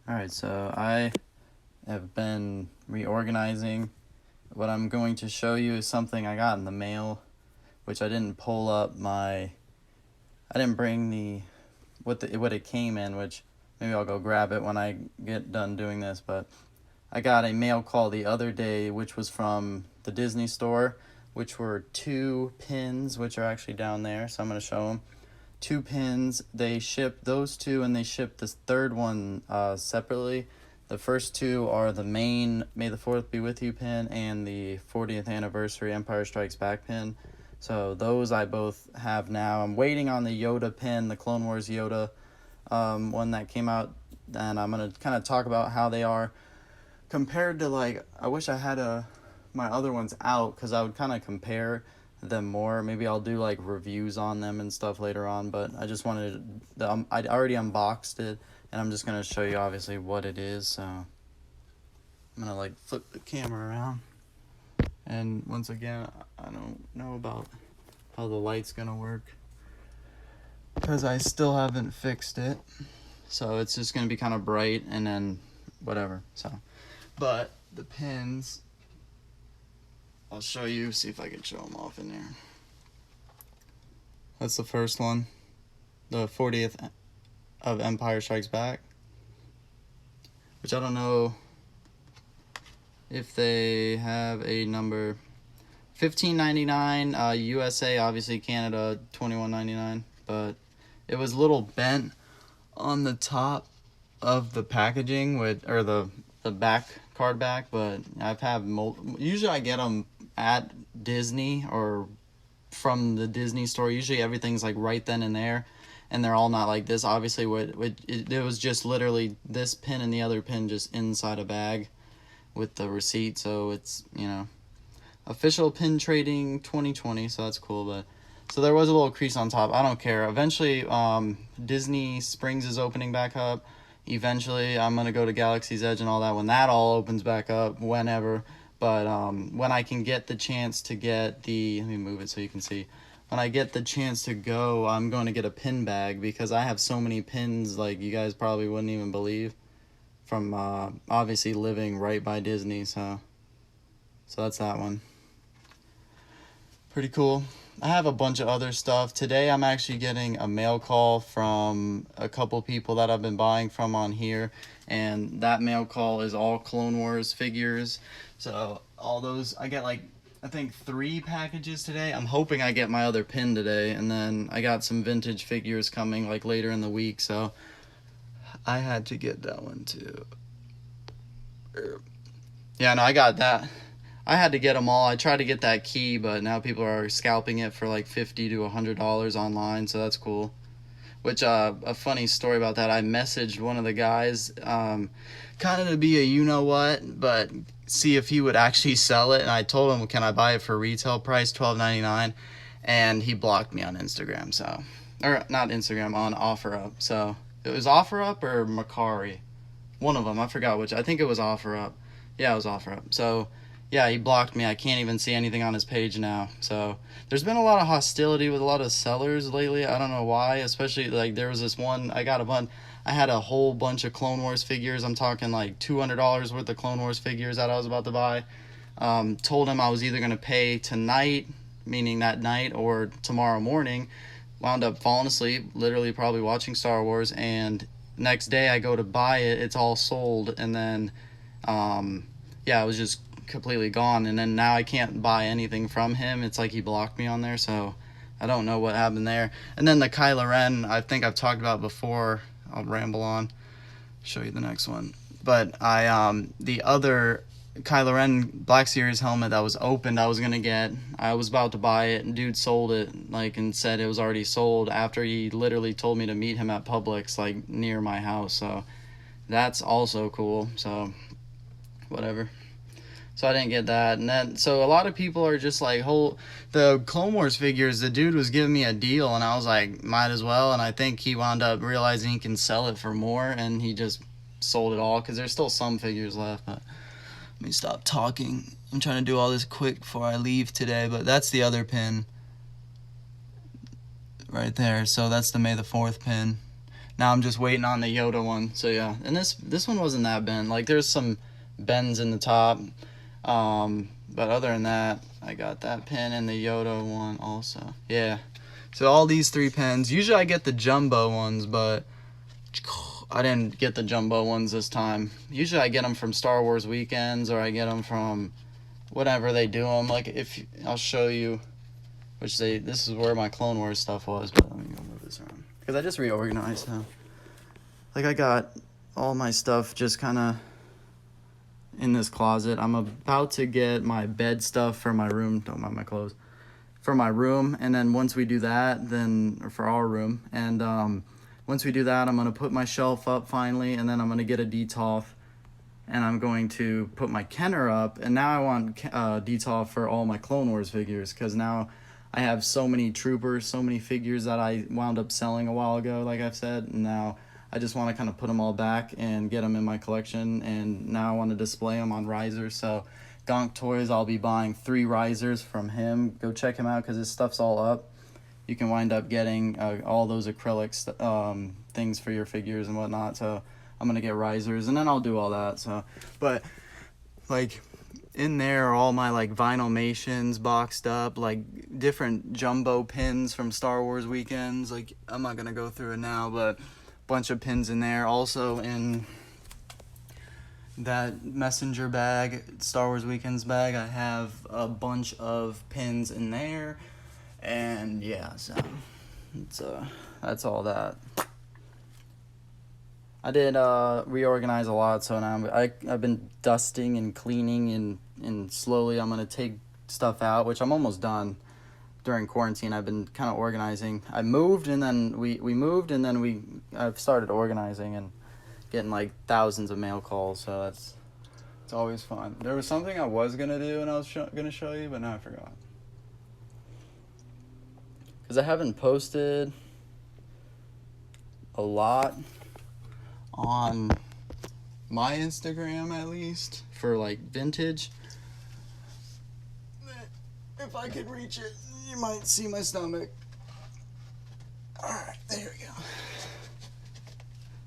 Alright, so I have been reorganizing. What I'm going to show you is something I got in the mail, which I didn't pull up I didn't bring what it came in, which maybe I'll go grab it when I get done doing this, but I got a mail call the other day, which was from the Disney store, which were 2 pins, which are actually down there, so I'm going to show them. 2 pins. They shipped those 2, and they shipped this third one separately. The first 2 are the main May the 4th be with you pin and the 40th anniversary Empire Strikes Back pin. So those I both have now. I'm waiting on the Yoda pin, the Clone Wars Yoda one that came out, and I'm going to kind of talk about how they are compared to, like, I wish I had my other ones out, because I would kind of compare them more. Maybe I'll do like reviews on them and stuff later on, but I just wanted I already unboxed it, and I'm just going to show you obviously what it is. So I'm going to like flip the camera around, and once again, I don't know about how the light's going to work because I still haven't fixed it, so it's just going to be kind of bright and then whatever. So, but the pins, I'll show you, see if I can show them off in there. That's the first one, the 40th of Empire Strikes Back, which I don't know if they have a number. $15.99 USA, obviously Canada $21.99, but it was a little bent on the top of the packaging or the back card back, but usually I get them at Disney or from the Disney store. Usually everything's like right then and there, and they're all not like this. Obviously it was just literally this pin and the other pin just inside a bag with the receipt. So it's, official pin trading 2020, so that's cool. But so there was a little crease on top. I don't care. Eventually Disney Springs is opening back up. Eventually I'm gonna go to Galaxy's Edge and all that when that all opens back up, whenever. But when I can get the chance to get let me move it so you can see. When I get the chance to go, I'm going to get a pin bag, because I have so many pins like you guys probably wouldn't even believe, from obviously living right by Disney. So that's that one. Pretty cool. I have a bunch of other stuff. Today I'm actually getting a mail call from a couple people that I've been buying from on here, and that mail call is all Clone Wars figures. So all those, I get like, I think 3 packages today. I'm hoping I get my other pin today, and then I got some vintage figures coming like later in the week, so I had to get that one too. Yeah, no, I got that. I had to get them all. I tried to get that key, but now people are scalping it for like $50 to $100 online, so that's cool. Which, a funny story about that, I messaged one of the guys, kind of to be a you-know-what, but see if he would actually sell it, and I told him, can I buy it for retail price, $12.99, and he blocked me on Instagram, so, or not Instagram, on OfferUp. So it was OfferUp or Macari, one of them, I forgot which. I think it was OfferUp. Yeah, it was OfferUp. So yeah, he blocked me. I can't even see anything on his page now. So there's been a lot of hostility with a lot of sellers lately. I don't know why, especially like there was this one, I had a whole bunch of Clone Wars figures. I'm talking like $200 worth of Clone Wars figures that I was about to buy. Told him I was either going to pay tonight, meaning that night, or tomorrow morning. Wound up falling asleep, literally probably watching Star Wars, and next day I go to buy it, it's all sold, and then it was just completely gone, and then now I can't buy anything from him. It's like he blocked me on there, so I don't know what happened there. And then the Kylo Ren, I think I've talked about before. I'll ramble on, show you the next one. But the other Kylo Ren Black Series helmet that was opened, I was about to buy it, and dude sold it, and said it was already sold after he literally told me to meet him at Publix, near my house. So that's also cool. So whatever. So I didn't get that. And then, so a lot of people are just like, the Clone Wars figures, the dude was giving me a deal, and I was like, might as well. And I think he wound up realizing he can sell it for more, and he just sold it all, because there's still some figures left. But let me stop talking. I'm trying to do all this quick before I leave today, but that's the other pin right there. So that's the May the 4th pin. now I'm just waiting on the Yoda one. So yeah, and this one wasn't that bent. Like there's some bends in the top, but other than that, I got that pin and the Yoda one also. Yeah, so all these 3 pins. Usually I get the jumbo ones, but I didn't get the jumbo ones this time. Usually I get them from Star Wars weekends, or I get them from whatever they do them. Like if I'll show you, this is where my Clone Wars stuff was, but let me go move this around because I just reorganized now. Like I got all my stuff just kind of in this closet. I'm about to get my bed stuff for my room. Don't mind my clothes. For my room, and then once we do that, then or for our room, and once we do that, I'm gonna put my shelf up finally, and then I'm gonna get a Detolf, and I'm going to put my Kenner up, and now I want Detolf for all my Clone Wars figures, because now I have so many troopers, so many figures that I wound up selling a while ago, like I've said, and now I just want to kind of put them all back and get them in my collection, and now I want to display them on risers. So Gonk Toys, I'll be buying 3 risers from him. Go check him out because his stuff's all up. You can wind up getting all those acrylics things for your figures and whatnot. So I'm gonna get risers, and then I'll do all that. So, but like in there are all my like Vinylmations boxed up, like different jumbo pins from Star Wars weekends. Like I'm not gonna go through it now, but bunch of pins in there. Also in that messenger bag, Star Wars weekends bag, I have a bunch of pins in there. And yeah, so it's that's all that. I did reorganize a lot, so now I've been dusting and cleaning, and slowly I'm gonna take stuff out, which I'm almost done. During quarantine, I've been kind of organizing. I moved, and then we moved, and then I've started organizing and getting like thousands of mail calls. So it's always fun. There was something I was gonna do, and I was gonna show you, but now I forgot. Because I haven't posted a lot on my Instagram, at least, for like vintage. If I could reach it, you might see my stomach. Alright, there we go.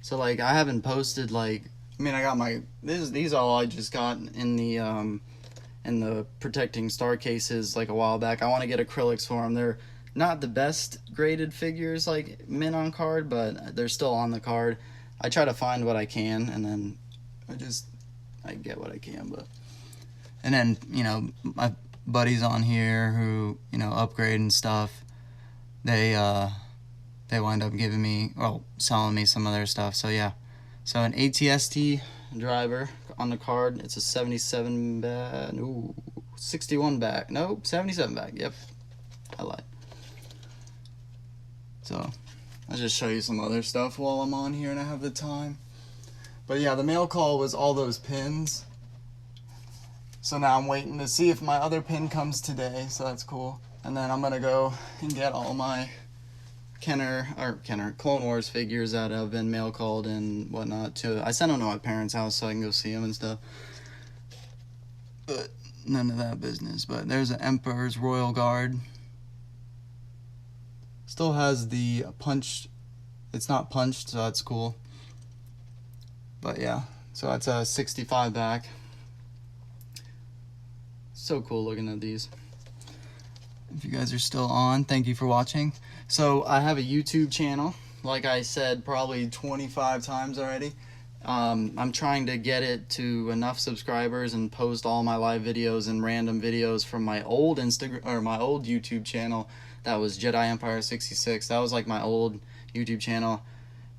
So like I haven't posted like, I mean I got my, these all I just got in the protecting star cases like a while back. I want to get acrylics for them. They're not the best graded figures like mint on card, but they're still on the card. I try to find what I can, and then I get what I can. But and then, you know, my buddies on here who, you know, upgrade and stuff, they wind up giving me, well, selling me some of their stuff. So yeah, so an ATST driver on the card. It's a 77 back, 61 back, nope, 77 back. Yep, I lied. So I'll just show you some other stuff while I'm on here and I have the time. But yeah, the mail call was all those pins. So now I'm waiting to see if my other pin comes today, so that's cool. And then I'm gonna go and get all my Clone Wars figures that have been mail called and whatnot too. I sent them to my parents' house so I can go see them and stuff. But none of that business. But there's an Emperor's Royal Guard. Still has the punch. It's not punched, so that's cool. But yeah, so that's a 65 back. So cool looking at these. If you guys are still on, thank you for watching. So I have a YouTube channel, like I said probably 25 times already. I'm trying to get it to enough subscribers and post all my live videos and random videos from my old Instagram or my old YouTube channel. That was Jedi Empire 66. That was like my old YouTube channel,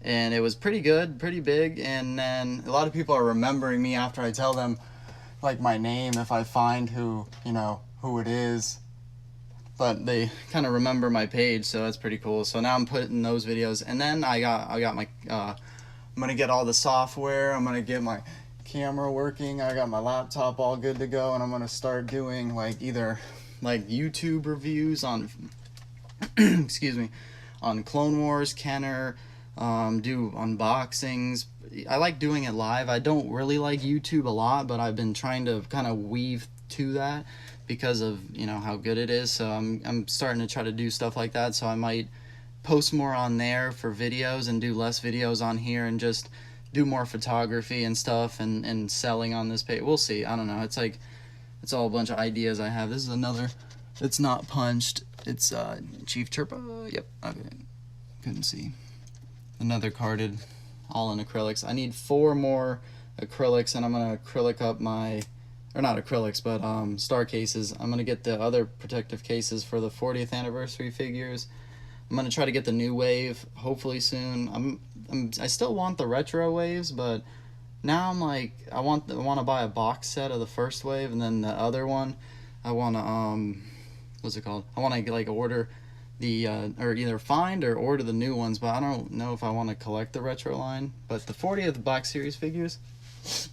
and it was pretty good, pretty big. And then a lot of people are remembering me after I tell them like my name, if I find who, you know, who it is. But they kind of remember my page, so that's pretty cool. So now I'm putting those videos, and then I got my I'm gonna get all the software. I'm gonna get my camera working. I got my laptop all good to go, and I'm gonna start doing like either like YouTube reviews on excuse me, on Clone Wars, Kenner, do unboxings. I like doing it live. I don't really like YouTube a lot, but I've been trying to kind of weave to that because of, you know, how good it is. So I'm starting to try to do stuff like that. So I might post more on there for videos and do less videos on here and just do more photography and stuff and selling on this page. We'll see. I don't know. It's like, it's all a bunch of ideas I have. This is another, it's not punched. It's Chief Chirpa. Yep. Okay. Couldn't see. Another carded, all in acrylics. I need 4 more acrylics, and I'm gonna acrylic up my, or not acrylics, but star cases. I'm gonna get the other protective cases for the 40th anniversary figures. I'm gonna try to get the new wave hopefully soon. I still want the retro waves, but now I'm like, I want to buy a box set of the first wave, and then the other one I want to what's it called? I want to like order the or either find or order the new ones, but I don't know if I want to collect the retro line. But the 40th Black Series figures,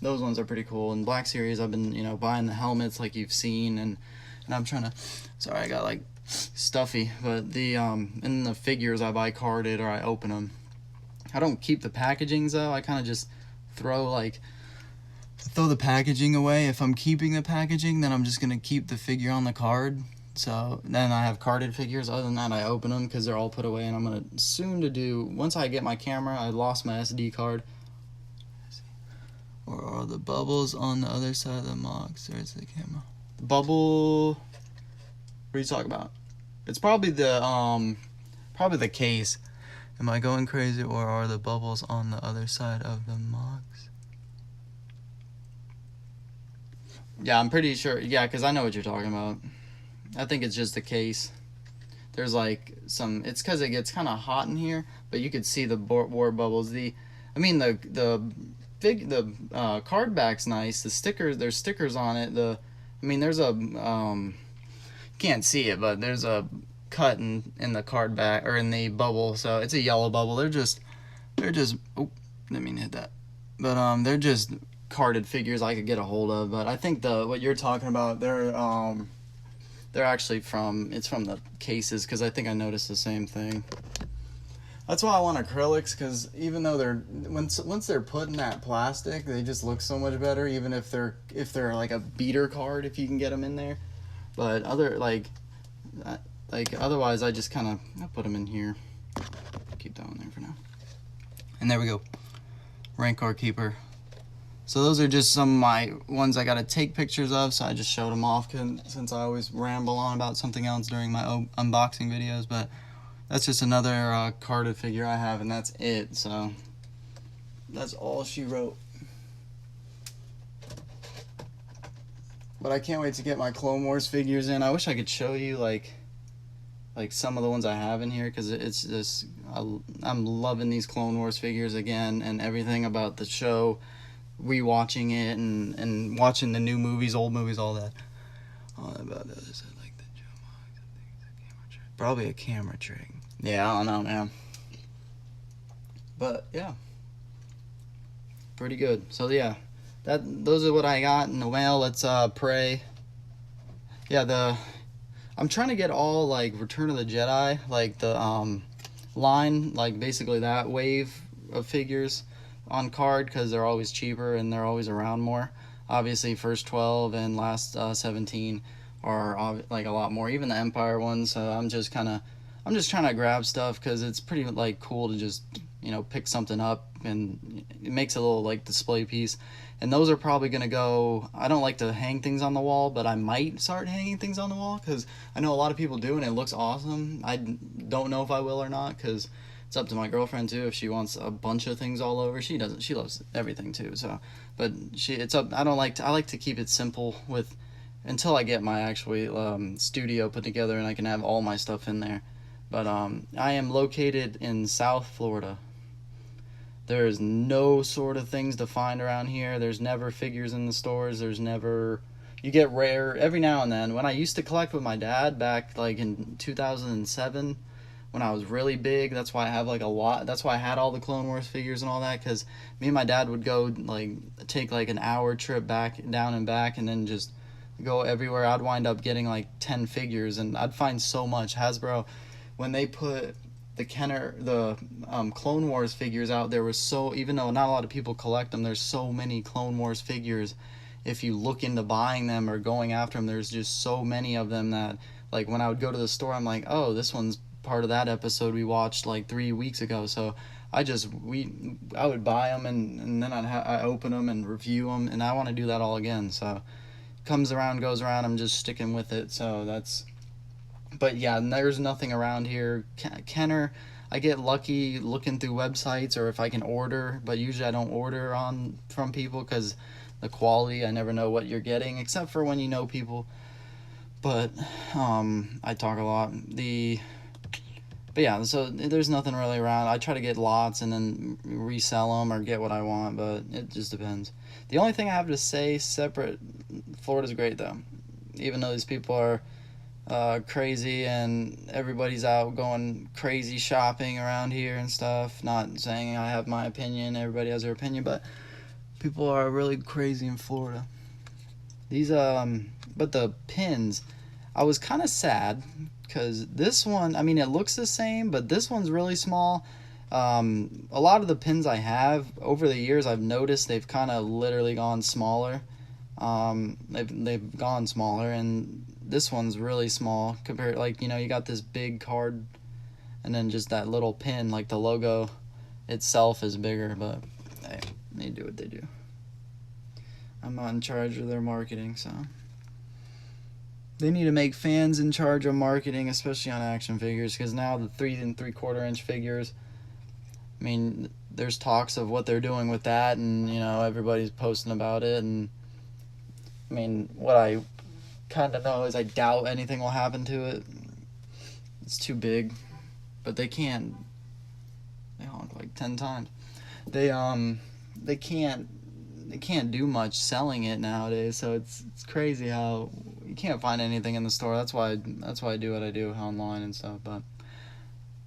those ones are pretty cool. And Black Series, I've been, you know, buying the helmets like you've seen, and I'm trying to, sorry, I got like stuffy, but the in the figures I buy carded or I open them. I don't keep the packagings though. I kind of just throw the packaging away. If I'm keeping the packaging, then I'm just gonna keep the figure on the card. So then I have carded figures. Other than that, I open them because they're all put away, and I'm gonna soon to do, once I get my camera, I lost my SD card. Or are the bubbles on the other side of the MOX? There's the camera. Bubble, what are you talking about? It's probably the case. Am I going crazy, or are the bubbles on the other side of the MOX? Yeah, I'm pretty sure. Yeah, because I know what you're talking about. I think it's just the case. There's like some, it's because it gets kind of hot in here, but you could see the war bubbles. The card back's nice. The stickers, there's stickers on it. There's a you can't see it, but there's a cut in the card back, or in the bubble, so it's a yellow bubble. They're just oh, didn't mean to hit that, but they're just carded figures I could get a hold of. But I think what you're talking about, they're actually from the cases, because I think I noticed the same thing. That's why I want acrylics, because even though once they're put in that plastic, they just look so much better, even if they're like a beater card, if you can get them in there. But otherwise, I just kind of put them in here. Keep that one there for now. And there we go, rank card keeper. So those are just some of my ones I gotta take pictures of, so I just showed them off since I always ramble on about something else during my unboxing videos. But that's just another carded figure I have, and that's it. So that's all she wrote. But I can't wait to get my Clone Wars figures in. I wish I could show you like some of the ones I have in here, because it's just, I'm loving these Clone Wars figures again, and everything about the show, rewatching it and watching the new movies, old movies, all that. All about the other side, like the Joe, I think it's a camera trick. Probably a camera trick. Yeah, I don't know, man. But yeah, pretty good. So yeah, those are what I got in the mail. Let's pray. Yeah, I'm trying to get all like Return of the Jedi, like the line, like basically that wave of figures on card, because they're always cheaper and they're always around more. Obviously first 12 and last 17 are like a lot more, even the Empire ones. So I'm just trying to grab stuff, because it's pretty like cool to just, you know, pick something up, and it makes a little like display piece. And those are probably gonna go, I don't like to hang things on the wall, but I might start hanging things on the wall, because I know a lot of people do and it looks awesome. I don't know if I will or not, because it's up to my girlfriend too if she wants a bunch of things all over. She doesn't. She loves everything too. So, but it's up. I like to keep it simple until I get my actual studio put together and I can have all my stuff in there. But I am located in South Florida. There's no sort of things to find around here. There's never figures in the stores. There's never. You get rare every now and then. When I used to collect with my dad back like in 2007. When I was really big, that's why I have like a lot. That's why I had all the Clone Wars figures and all that, because me and my dad would go like take like an hour trip down and back, and then just go everywhere. I'd wind up getting like 10 figures, and I'd find so much. Hasbro, when they put the Clone Wars figures out, there was even though not a lot of people collect them, there's so many Clone Wars figures. If you look into buying them or going after them, there's just so many of them that, like, when I would go to the store, I'm like, oh, this one's part of that episode we watched like 3 weeks ago. So I would buy them and then I open them and review them, and I want to do that all again. So comes around, goes around. I'm just sticking with it. So that's, but yeah, there's nothing around here. Kenner, I get lucky looking through websites or if I can order, but usually I don't order from people because the quality, I never know what you're getting, except for when you know people. But I talk a lot. But yeah, so there's nothing really around. I try to get lots and then resell them or get what I want, but it just depends. The only thing I have to say separate, Florida's great though. Even though these people are crazy and everybody's out going crazy shopping around here and stuff. Not saying I have my opinion, everybody has their opinion, but people are really crazy in Florida. These but the pins, I was kind of sad because this one, I mean, it looks the same, but this one's really small. A lot of the pins I have over the years, I've noticed they've kind of literally gone smaller. They've gone smaller, and this one's really small compared, like, you know, you got this big card and then just that little pin, like the logo itself is bigger, but hey, they do what they do. I'm not in charge of their marketing, so they need to make fans in charge of marketing, especially on action figures, because now the 3 3/4 inch figures, I mean, there's talks of what they're doing with that, and you know, everybody's posting about it. And I mean, what I kind of know is I doubt anything will happen to it. It's too big, but they honk like 10 times. They can't do much selling it nowadays, so it's crazy how you can't find anything in the store. That's why I do what I do online and stuff. But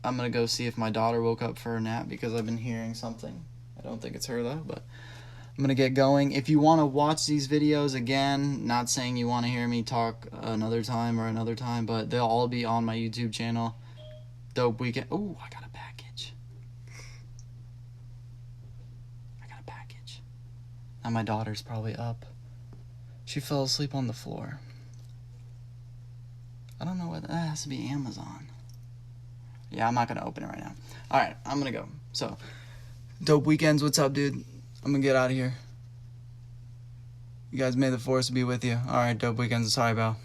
I'm gonna go see if my daughter woke up for a nap because I've been hearing something. I don't think it's her though, but I'm gonna get going. If you want to watch these videos again, not saying you want to hear me talk another time, but they'll all be on my YouTube channel. Dope Weekend. Oh, I got a package. Now my daughter's probably up. She fell asleep on the floor. I don't know what, that has to be Amazon. Yeah, I'm not gonna open it right now. Alright, I'm gonna go. So, Dope Weekends, what's up, dude? I'm gonna get out of here. You guys, may the force be with you. Alright, Dope Weekends, sorry, Belle.